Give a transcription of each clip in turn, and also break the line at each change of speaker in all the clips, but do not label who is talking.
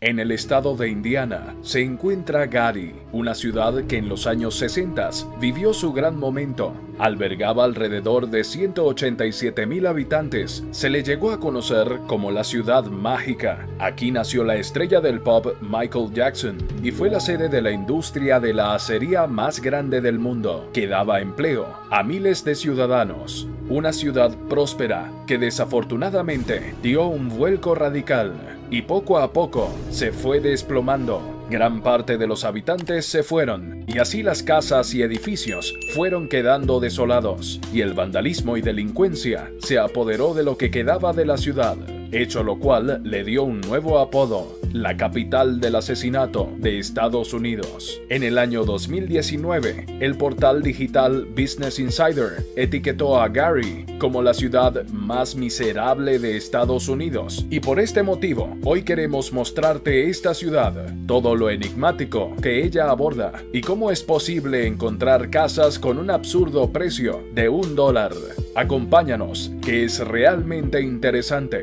En el estado de Indiana se encuentra Gary, una ciudad que en los años 60 vivió su gran momento. Albergaba alrededor de 187,000 habitantes. Se le llegó a conocer como la ciudad mágica. Aquí nació la estrella del pop Michael Jackson y fue la sede de la industria de la acería más grande del mundo, que daba empleo a miles de ciudadanos. Una ciudad próspera que desafortunadamente dio un vuelco radical y poco a poco se fue desplomando. Gran parte de los habitantes se fueron, y así las casas y edificios fueron quedando desolados, y el vandalismo y delincuencia se apoderó de lo que quedaba de la ciudad, hecho lo cual le dio un nuevo apodo: la capital del asesinato de Estados Unidos. En el año 2019, el portal digital Business Insider etiquetó a Gary como la ciudad más miserable de Estados Unidos, y por este motivo, hoy queremos mostrarte esta ciudad, todo lo enigmático que ella aborda y cómo es posible encontrar casas con un absurdo precio de $1. Acompáñanos, que es realmente interesante.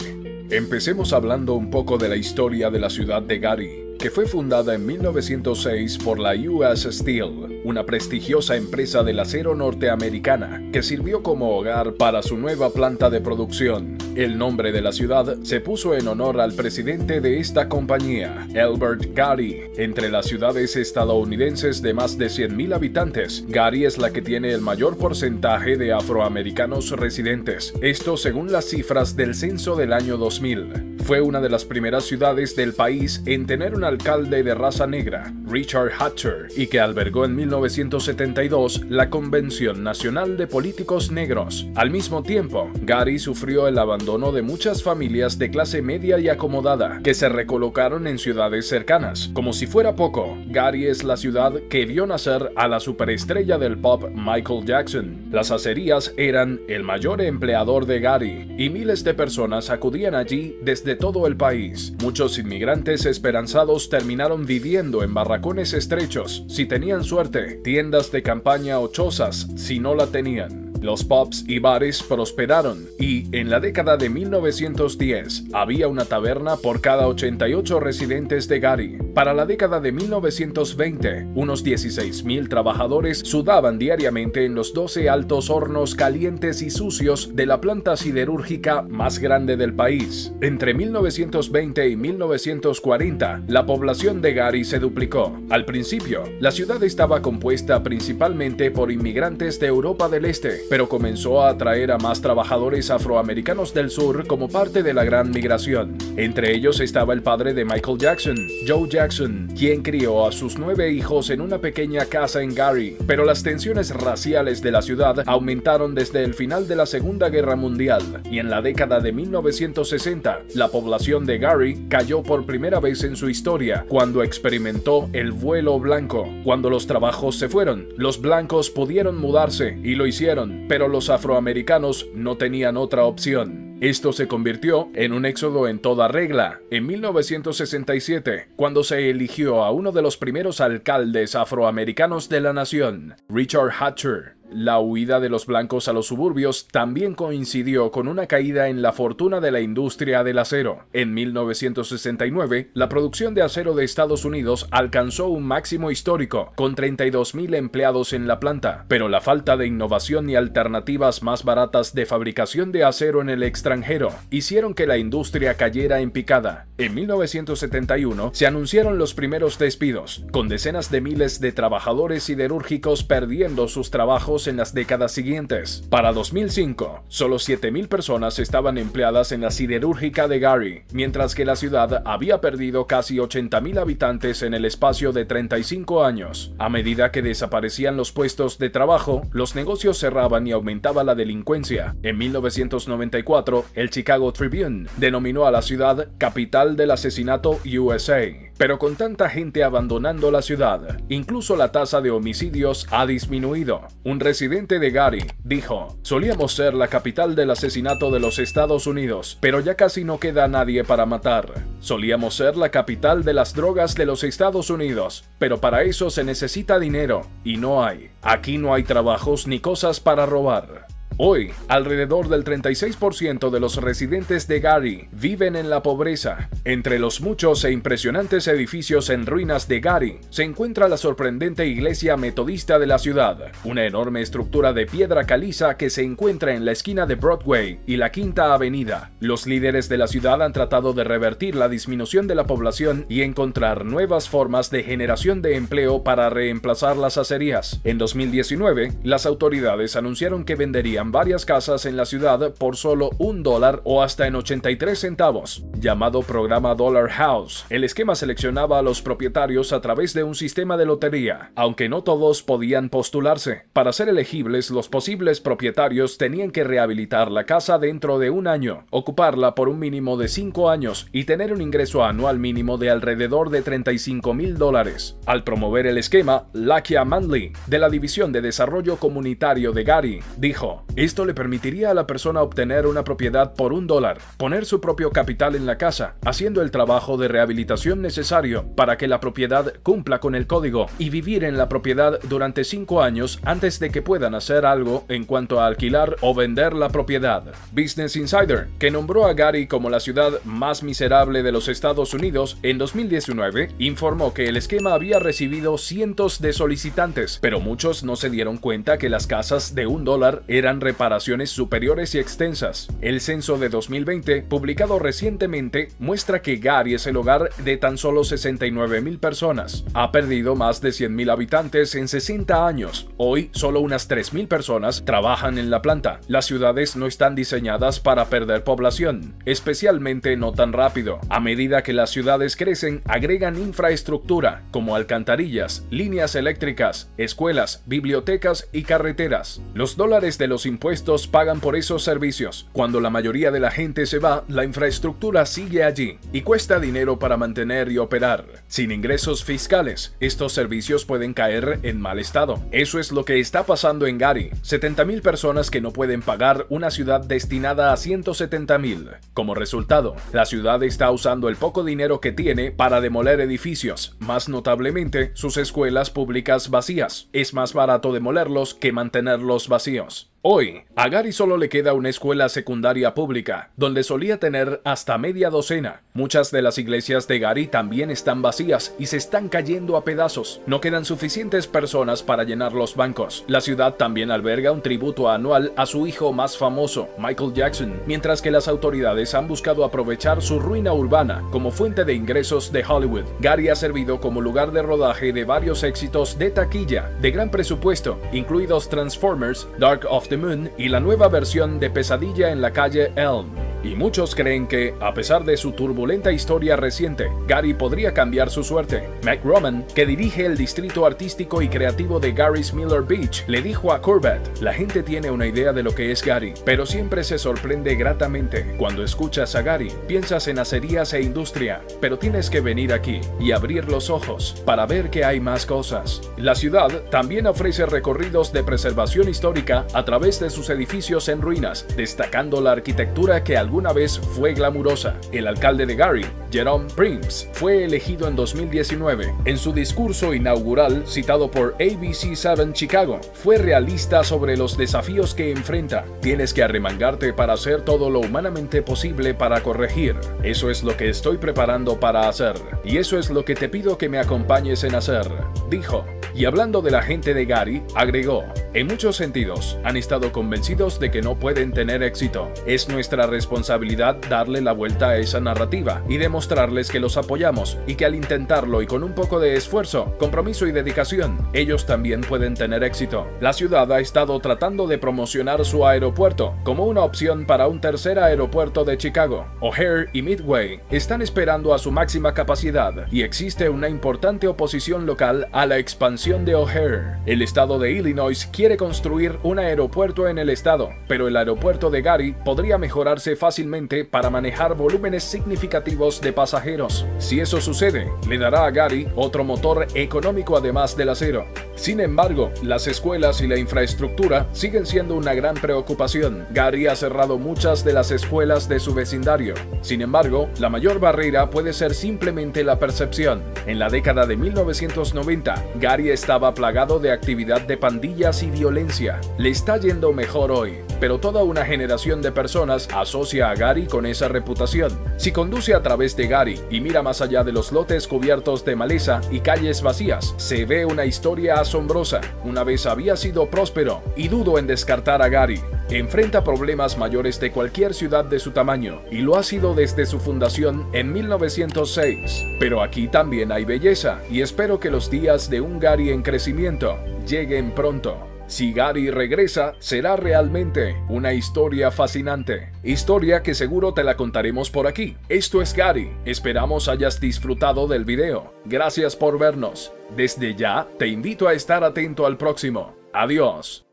Empecemos hablando un poco de la historia de la ciudad de Gary, que fue fundada en 1906 por la US Steel, una prestigiosa empresa del acero norteamericana que sirvió como hogar para su nueva planta de producción. El nombre de la ciudad se puso en honor al presidente de esta compañía, Albert Gary. Entre las ciudades estadounidenses de más de 100,000 habitantes, Gary es la que tiene el mayor porcentaje de afroamericanos residentes, esto según las cifras del censo del año 2000. Fue una de las primeras ciudades del país en tener un alcalde de raza negra, Richard Hatcher, y que albergó en 1972 la Convención Nacional de Políticos Negros. Al mismo tiempo, Gary sufrió el abandono de muchas familias de clase media y acomodada que se recolocaron en ciudades cercanas. Como si fuera poco, Gary es la ciudad que vio nacer a la superestrella del pop Michael Jackson. Las acerías eran el mayor empleador de Gary y miles de personas acudían allí desde todo el país. Muchos inmigrantes esperanzados terminaron viviendo en barracones estrechos, si tenían suerte, tiendas de campaña o chozas, si no la tenían. Los pubs y bares prosperaron y en la década de 1910 había una taberna por cada 88 residentes de Gary. Para la década de 1920, unos 16,000 trabajadores sudaban diariamente en los 12 altos hornos calientes y sucios de la planta siderúrgica más grande del país. Entre 1920 y 1940, la población de Gary se duplicó. Al principio, la ciudad estaba compuesta principalmente por inmigrantes de Europa del Este, pero comenzó a atraer a más trabajadores afroamericanos del sur como parte de la gran migración. Entre ellos estaba el padre de Michael Jackson, Joe Jackson, quien crió a sus 9 hijos en una pequeña casa en Gary. Pero las tensiones raciales de la ciudad aumentaron desde el final de la Segunda Guerra Mundial, y en la década de 1960, la población de Gary cayó por primera vez en su historia cuando experimentó el vuelo blanco. Cuando los trabajos se fueron, los blancos pudieron mudarse y lo hicieron, pero los afroamericanos no tenían otra opción. Esto se convirtió en un éxodo en toda regla. En 1967, cuando se eligió a uno de los primeros alcaldes afroamericanos de la nación, Richard Hatcher, la huida de los blancos a los suburbios también coincidió con una caída en la fortuna de la industria del acero. En 1969, la producción de acero de Estados Unidos alcanzó un máximo histórico, con 32,000 empleados en la planta, pero la falta de innovación y alternativas más baratas de fabricación de acero en el extranjero hicieron que la industria cayera en picada. En 1971 se anunciaron los primeros despidos, con decenas de miles de trabajadores siderúrgicos perdiendo sus trabajos en las décadas siguientes. Para 2005, solo 7,000 personas estaban empleadas en la siderúrgica de Gary, mientras que la ciudad había perdido casi 80,000 habitantes en el espacio de 35 años. A medida que desaparecían los puestos de trabajo, los negocios cerraban y aumentaba la delincuencia. En 1994, el Chicago Tribune denominó a la ciudad capital del asesinato USA. Pero con tanta gente abandonando la ciudad, incluso la tasa de homicidios ha disminuido. Un residente de Gary dijo: "Solíamos ser la capital del asesinato de los Estados Unidos, pero ya casi no queda nadie para matar. Solíamos ser la capital de las drogas de los Estados Unidos, pero para eso se necesita dinero, y no hay. Aquí no hay trabajos ni cosas para robar". Hoy, alrededor del 36% de los residentes de Gary viven en la pobreza. Entre los muchos e impresionantes edificios en ruinas de Gary se encuentra la sorprendente iglesia metodista de la ciudad, una enorme estructura de piedra caliza que se encuentra en la esquina de Broadway y la Quinta Avenida. Los líderes de la ciudad han tratado de revertir la disminución de la población y encontrar nuevas formas de generación de empleo para reemplazar las acerías. En 2019, las autoridades anunciaron que venderían varias casas en la ciudad por solo $1 o hasta en 83 centavos, llamado programa Dollar House. El esquema seleccionaba a los propietarios a través de un sistema de lotería, aunque no todos podían postularse. Para ser elegibles, los posibles propietarios tenían que rehabilitar la casa dentro de un año, ocuparla por un mínimo de 5 años y tener un ingreso anual mínimo de alrededor de $35,000. Al promover el esquema, Lakia Manley, de la División de Desarrollo Comunitario de Gary, dijo: esto le permitiría a la persona obtener una propiedad por $1, poner su propio capital en la casa, haciendo el trabajo de rehabilitación necesario para que la propiedad cumpla con el código y vivir en la propiedad durante 5 años antes de que puedan hacer algo en cuanto a alquilar o vender la propiedad. Business Insider, que nombró a Gary como la ciudad más miserable de los Estados Unidos en 2019, informó que el esquema había recibido cientos de solicitantes, pero muchos no se dieron cuenta que las casas de $1 eran reparaciones superiores y extensas. El censo de 2020, publicado recientemente, muestra que Gary es el hogar de tan solo 69,000 personas. Ha perdido más de 100,000 habitantes en 60 años. Hoy, solo unas 3,000 personas trabajan en la planta. Las ciudades no están diseñadas para perder población, especialmente no tan rápido. A medida que las ciudades crecen, agregan infraestructura, como alcantarillas, líneas eléctricas, escuelas, bibliotecas y carreteras. Los dólares de los impuestos pagan por esos servicios. Cuando la mayoría de la gente se va, la infraestructura sigue allí y cuesta dinero para mantener y operar. Sin ingresos fiscales, estos servicios pueden caer en mal estado. Eso es lo que está pasando en Gary. 70,000 personas que no pueden pagar una ciudad destinada a 170,000. Como resultado, la ciudad está usando el poco dinero que tiene para demoler edificios, más notablemente sus escuelas públicas vacías. Es más barato demolerlos que mantenerlos vacíos. Hoy, a Gary solo le queda una escuela secundaria pública, donde solía tener hasta media docena. Muchas de las iglesias de Gary también están vacías y se están cayendo a pedazos. No quedan suficientes personas para llenar los bancos. La ciudad también alberga un tributo anual a su hijo más famoso, Michael Jackson, mientras que las autoridades han buscado aprovechar su ruina urbana como fuente de ingresos de Hollywood. Gary ha servido como lugar de rodaje de varios éxitos de taquilla, de gran presupuesto, incluidos Transformers, Dark of the Moon y la nueva versión de Pesadilla en la calle Elm. Y muchos creen que, a pesar de su turbulenta historia reciente, Gary podría cambiar su suerte. Mac Roman, que dirige el distrito artístico y creativo de Gary's Miller Beach, le dijo a Corbett: la gente tiene una idea de lo que es Gary, pero siempre se sorprende gratamente. Cuando escuchas a Gary, piensas en acerías e industria, pero tienes que venir aquí y abrir los ojos para ver que hay más cosas. La ciudad también ofrece recorridos de preservación histórica a través de sus edificios en ruinas, destacando la arquitectura que alguna vez fue glamurosa. El alcalde de Gary, Jerome Prims, fue elegido en 2019. En su discurso inaugural, citado por ABC7 Chicago, fue realista sobre los desafíos que enfrenta. Tienes que arremangarte para hacer todo lo humanamente posible para corregir. Eso es lo que estoy preparando para hacer. Y eso es lo que te pido que me acompañes en hacer, dijo. Y hablando de la gente de Gary, agregó: en muchos sentidos, han estado convencidos de que no pueden tener éxito. Es nuestra responsabilidad darle la vuelta a esa narrativa y demostrarles que los apoyamos y que al intentarlo y con un poco de esfuerzo, compromiso y dedicación, ellos también pueden tener éxito. La ciudad ha estado tratando de promocionar su aeropuerto como una opción para un tercer aeropuerto de Chicago. O'Hare y Midway están esperando a su máxima capacidad y existe una importante oposición local a la expansión de O'Hare. El estado de Illinois quiere construir un aeropuerto en el estado, pero el aeropuerto de Gary podría mejorarse fácilmente para manejar volúmenes significativos de pasajeros. Si eso sucede, le dará a Gary otro motor económico además del acero. Sin embargo, las escuelas y la infraestructura siguen siendo una gran preocupación. Gary ha cerrado muchas de las escuelas de su vecindario. Sin embargo, la mayor barrera puede ser simplemente la percepción. En la década de 1990, Gary estaba plagado de actividad de pandillas y violencia. Le está yendo mejor hoy, pero toda una generación de personas asocia a Gary con esa reputación. Si conduce a través de Gary y mira más allá de los lotes cubiertos de maleza y calles vacías, se ve una historia asombrosa. Una vez había sido próspero, y dudo en descartar a Gary. Enfrenta problemas mayores de cualquier ciudad de su tamaño, y lo ha sido desde su fundación en 1906. Pero aquí también hay belleza, y espero que los días de un Gary en crecimiento lleguen pronto. Si Gary regresa, será realmente una historia fascinante. Historia que seguro te la contaremos por aquí. Esto es Gary. Esperamos hayas disfrutado del video. Gracias por vernos. Desde ya, te invito a estar atento al próximo. Adiós.